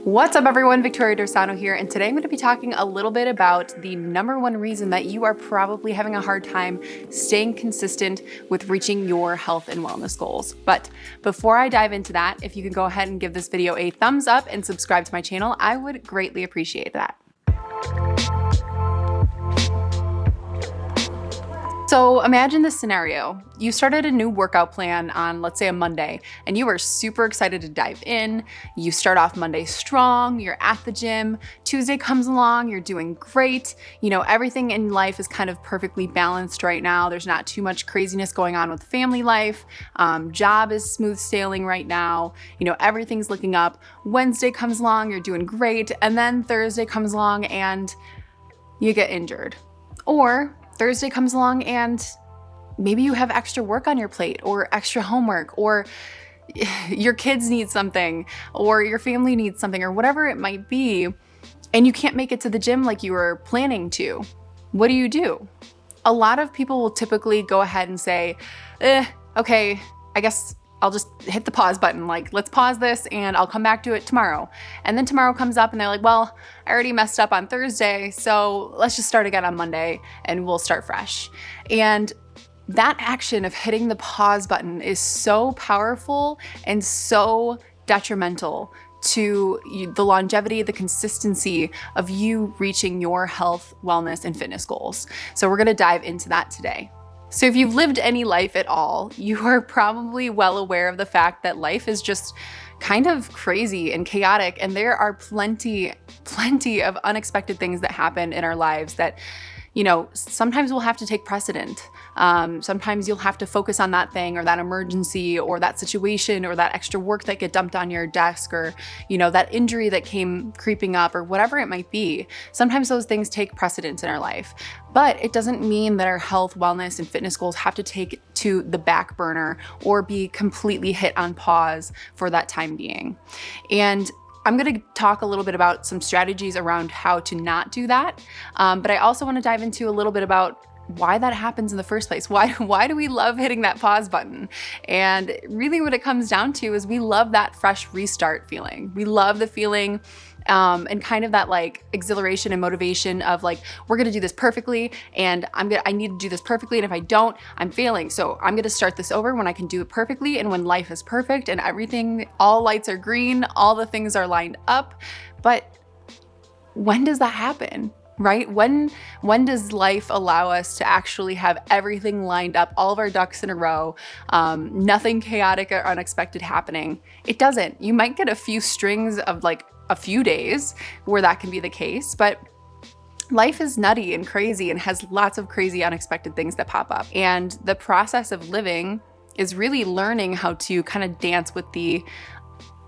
What's up everyone, Victoria Dorsano here, and today I'm going to be talking a little bit about the number one reason that you are probably having a hard time staying consistent with reaching your health and wellness goals. But before I dive into that, if you can go ahead and give this video a thumbs up and subscribe to my channel, I would greatly appreciate that. So imagine this scenario. You started a new workout plan on, let's say, a Monday, and you are super excited to dive in. You start off Monday strong, you're at the gym. Tuesday comes along, you're doing great. You know, everything in life is kind of perfectly balanced right now. There's not too much craziness going on with family life. Job is smooth sailing right now. You know, everything's looking up. Wednesday comes along, you're doing great. And then Thursday comes along and you get injured. Or Thursday comes along and maybe you have extra work on your plate or extra homework, or your kids need something, or your family needs something, or whatever it might be, and you can't make it to the gym like you were planning to. What do? A lot of people will typically go ahead and say, okay, I guess I'll just hit the pause button. Like, let's pause this and I'll come back to it tomorrow. And then tomorrow comes up and they're like, well, I already messed up on Thursday, so let's just start again on Monday and we'll start fresh. And that action of hitting the pause button is so powerful and so detrimental to the longevity, the consistency of you reaching your health, wellness, and fitness goals. So we're gonna dive into that today. So if you've lived any life at all, you are probably well aware of the fact that life is just kind of crazy and chaotic, and there are plenty of unexpected things that happen in our lives that, you know, sometimes we'll have to take precedent. Sometimes you'll have to focus on that thing or that emergency or that situation or that extra work that get dumped on your desk, or, you know, that injury that came creeping up, or whatever it might be. Sometimes those things take precedence in our life, but it doesn't mean that our health, wellness, and fitness goals have to take to the back burner or be completely hit on pause for that time being. And I'm going to talk a little bit about some strategies around how to not do that. But I also want to dive into a little bit about why that happens in the first place. Why do we love hitting that pause button? And really what it comes down to is we love that fresh restart feeling. We love the feeling and kind of that like exhilaration and motivation of like, we're gonna do this perfectly, and I need to do this perfectly, and if I don't, I'm failing. So I'm gonna start this over when I can do it perfectly, and when life is perfect and everything, all lights are green, all the things are lined up. But when does that happen? Right? When does life allow us to actually have everything lined up, all of our ducks in a row, nothing chaotic or unexpected happening? It doesn't. You might get a few strings of like a few days where that can be the case, but life is nutty and crazy and has lots of crazy unexpected things that pop up. And the process of living is really learning how to kind of dance with the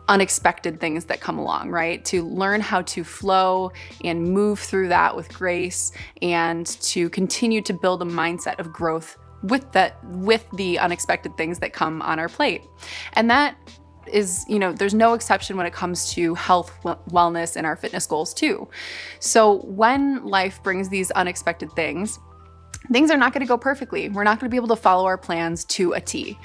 unexpected things that come along, right? To learn how to flow and move through that with grace, and to continue to build a mindset of growth with the unexpected things that come on our plate. And that is, you know, there's no exception when it comes to health, wellness, and our fitness goals too. So when life brings these unexpected things are not going to go perfectly. We're not going to be able to follow our plans to a T.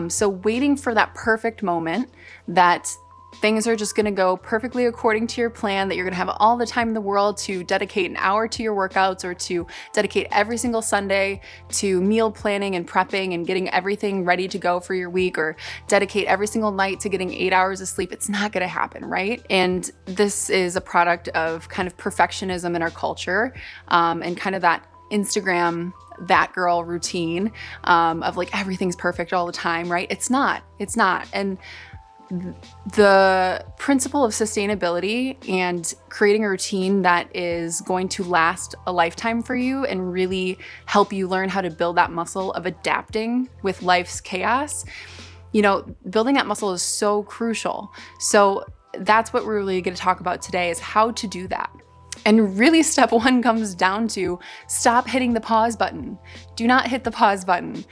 So waiting for that perfect moment that things are just going to go perfectly according to your plan, that you're going to have all the time in the world to dedicate an hour to your workouts, or to dedicate every single Sunday to meal planning and prepping and getting everything ready to go for your week, or dedicate every single night to getting 8 hours of sleep. It's not going to happen, right? And this is a product of kind of perfectionism in our culture, and kind of that Instagram that girl routine of like everything's perfect all the time, right? It's not. And the principle of sustainability and creating a routine that is going to last a lifetime for you and really help you learn how to build that muscle of adapting with life's chaos, you know, building that muscle is so crucial. So that's what we're really going to talk about today, is how to do that. And really step one comes down to stop hitting the pause button. Do not hit the pause button.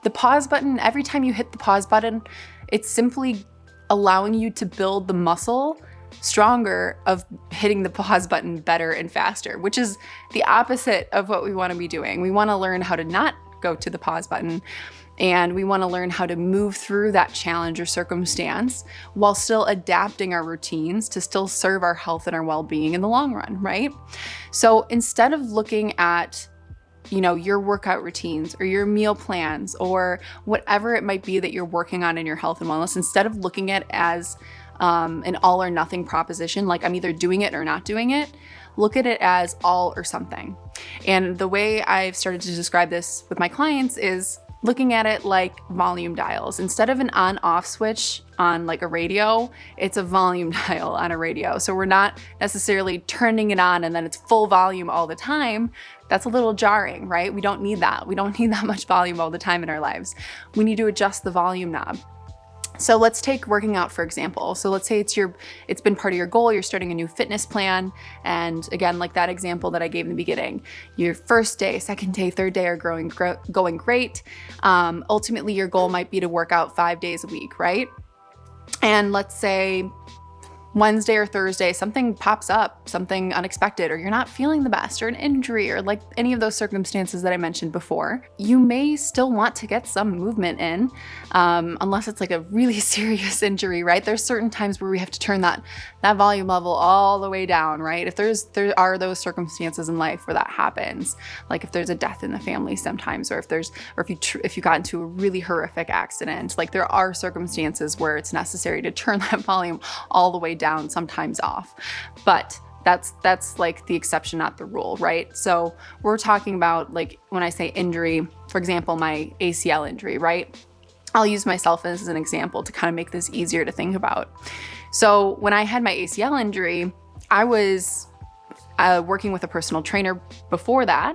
The pause button, every time you hit the pause button, it's simply allowing you to build the muscle stronger of hitting the pause button better and faster, which is the opposite of what we want to be doing. We want to learn how to not go to the pause button And we want to learn how to move through that challenge or circumstance while still adapting our routines to still serve our health and our well-being in the long run, right? So instead of looking at your workout routines or your meal plans or whatever it might be that you're working on in your health and wellness, instead of looking at it as an all or nothing proposition, like I'm either doing it or not doing it, look at it as all or something. And the way I've started to describe this with my clients is looking at it like volume dials. Instead of an on-off switch on like a radio, it's a volume dial on a radio. So we're not necessarily turning it on and then it's full volume all the time. That's a little jarring, right? We don't need that. We don't need that much volume all the time in our lives. We need to adjust the volume knob. So let's take working out, for example. So let's say it's been part of your goal, you're starting a new fitness plan. And again, like that example that I gave in the beginning, your first day, second day, third day are going great. Ultimately, your goal might be to work out 5 days a week, right? And let's say Wednesday or Thursday, something pops up, something unexpected, or you're not feeling the best, or an injury, or like any of those circumstances that I mentioned before, you may still want to get some movement in, unless it's like a really serious injury, right? There's certain times where we have to turn that volume level all the way down, right? If there are those circumstances in life where that happens, like if there's a death in the family sometimes, or if you got into a really horrific accident, like there are circumstances where it's necessary to turn that volume all the way down, sometimes off. But that's like the exception, not the rule, right? So we're talking about, like, when I say injury, for example, my ACL injury, right? I'll use myself as an example to kind of make this easier to think about. So when I had my ACL injury, I was working with a personal trainer before that,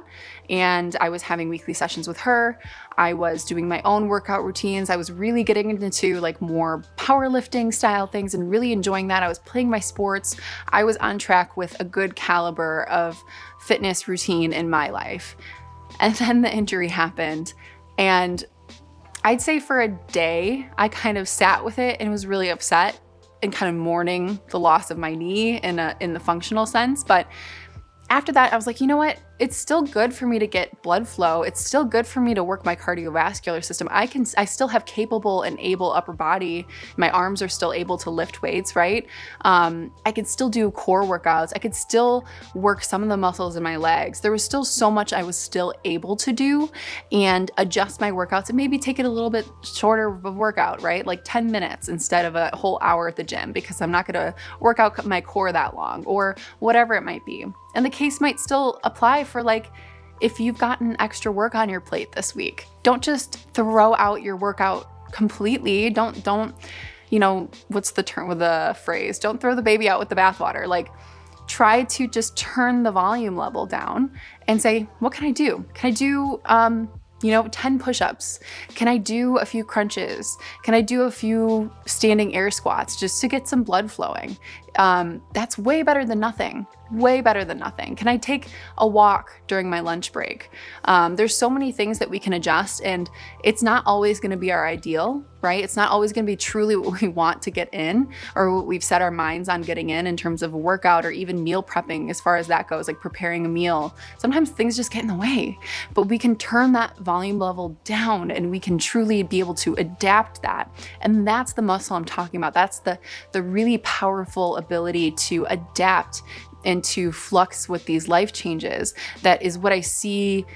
and I was having weekly sessions with her. I was doing my own workout routines. I was really getting into like more powerlifting style things and really enjoying that. I was playing my sports. I was on track with a good caliber of fitness routine in my life. And then the injury happened, and I'd say for a day, I kind of sat with it and was really upset and kind of mourning the loss of my knee in the functional sense. But after that, I was like, you know what? It's still good for me to get blood flow. It's still good for me to work my cardiovascular system. I still have capable and able upper body. My arms are still able to lift weights, right? I could still do core workouts. I could still work some of the muscles in my legs. There was still so much I was still able to do and adjust my workouts and maybe take it a little bit shorter of a workout, right? Like 10 minutes instead of a whole hour at the gym, because I'm not going to work out my core that long, or whatever it might be. And the case might still apply for, like, if you've gotten extra work on your plate this week. Don't just throw out your workout completely. Don't, what's the term with the phrase? Don't throw the baby out with the bathwater. Like, try to just turn the volume level down and say, what can I do? Can I do, 10 push-ups? Can I do a few crunches? Can I do a few standing air squats just to get some blood flowing? That's way better than nothing. Way better than nothing. Can I take a walk during my lunch break? There's so many things that we can adjust, and it's not always going to be our ideal, right? It's not always going to be truly what we want to get in, or what we've set our minds on getting in terms of a workout, or even meal prepping as far as that goes, like preparing a meal. Sometimes things just get in the way, but we can turn that volume level down and we can truly be able to adapt that. And that's the muscle I'm talking about. That's the really powerful ability to adapt and to flux with these life changes. That is what I see.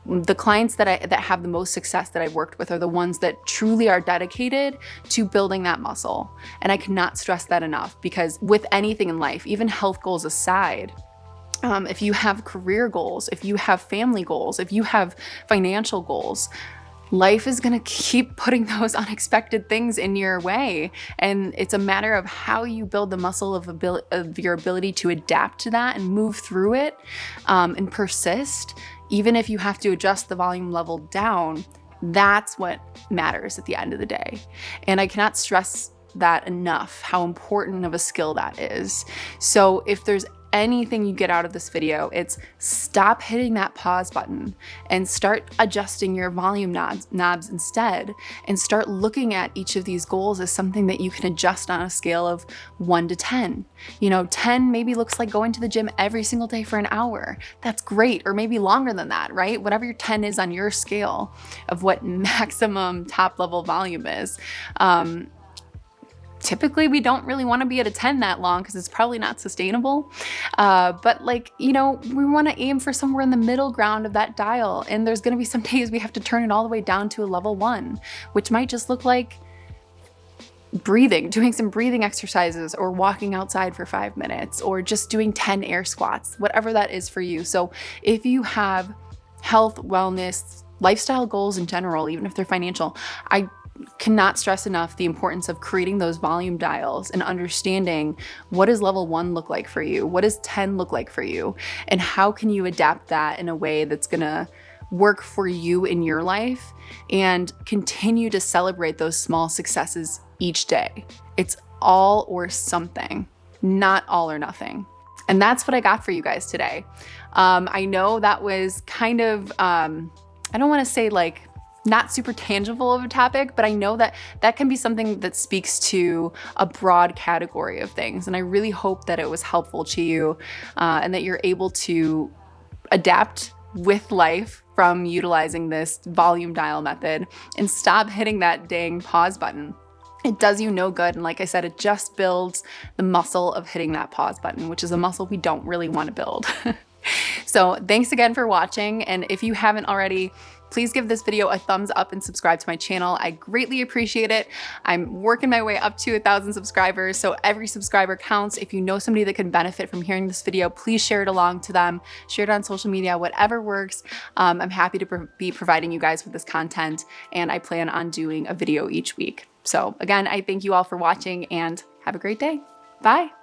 The clients that have the most success that I've worked with are the ones that truly are dedicated to building that muscle. And I cannot stress that enough, because with anything in life, even health goals aside, if you have career goals, if you have family goals, if you have financial goals, life is going to keep putting those unexpected things in your way. And it's a matter of how you build the muscle of your ability to adapt to that and move through it, and persist. Even if you have to adjust the volume level down, that's what matters at the end of the day. And I cannot stress that enough, how important of a skill that is. So if there's anything you get out of this video, it's stop hitting that pause button and start adjusting your volume knobs instead, and start looking at each of these goals as something that you can adjust on a scale of 1 to 10. 10 maybe looks like going to the gym every single day for an hour. That's great, or maybe longer than that, right? Whatever your 10 is on your scale of what maximum top level volume is. Typically, we don't really want to be at a 10 that long because it's probably not sustainable. But we want to aim for somewhere in the middle ground of that dial. And there's going to be some days we have to turn it all the way down to a level 1, which might just look like breathing, doing some breathing exercises, or walking outside for 5 minutes, or just doing 10 air squats, whatever that is for you. So if you have health, wellness, lifestyle goals in general, even if they're financial, I cannot stress enough the importance of creating those volume dials and understanding, what does level 1 look like for you? What does 10 look like for you? And how can you adapt that in a way that's gonna work for you in your life, and continue to celebrate those small successes each day. It's all or something, not all or nothing. And that's what I got for you guys today. I know that was kind of, I don't wanna say like not super tangible of a topic, but I know that that can be something that speaks to a broad category of things. And I really hope that it was helpful to you, and that you're able to adapt with life from utilizing this volume dial method, and stop hitting that dang pause button. It does you no good. And like I said, it just builds the muscle of hitting that pause button, which is a muscle we don't really want to build. So thanks again for watching. And if you haven't already, please give this video a thumbs up and subscribe to my channel. I greatly appreciate it. I'm working my way up to 1,000 subscribers, so every subscriber counts. If you know somebody that can benefit from hearing this video, please share it along to them. Share it on social media, whatever works. I'm happy to be providing you guys with this content, and I plan on doing a video each week. So again, I thank you all for watching, and have a great day. Bye.